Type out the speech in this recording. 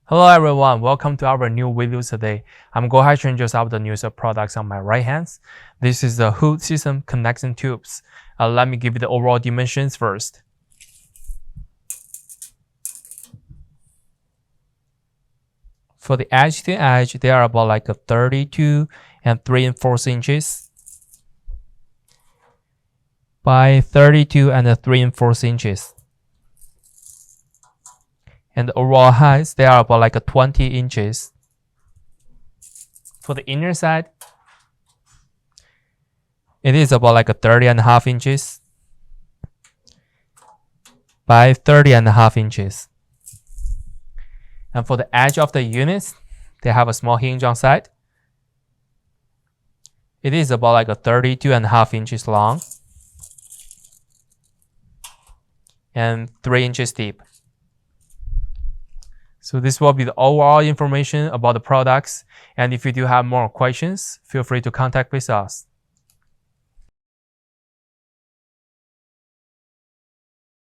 Hello everyone, welcome to our new video today. I'm going to show you some of the news of products on my right hand. This is the hood system connection tubes. Let me give you the overall dimensions first. For the edge to edge, they are about like a 32 and 3/4 inches by 32 and 3/4 inches. And the overall height, they are about like a 20 inches. For the inner side, it is about like a 30.5 inches by 30.5 inches. And for the edge of the units, they have a small hinge on side. It is about like a 32.5 inches long and 3 inches deep. So this will be the overall information about the products. And if you do have more questions, feel free to contact with us.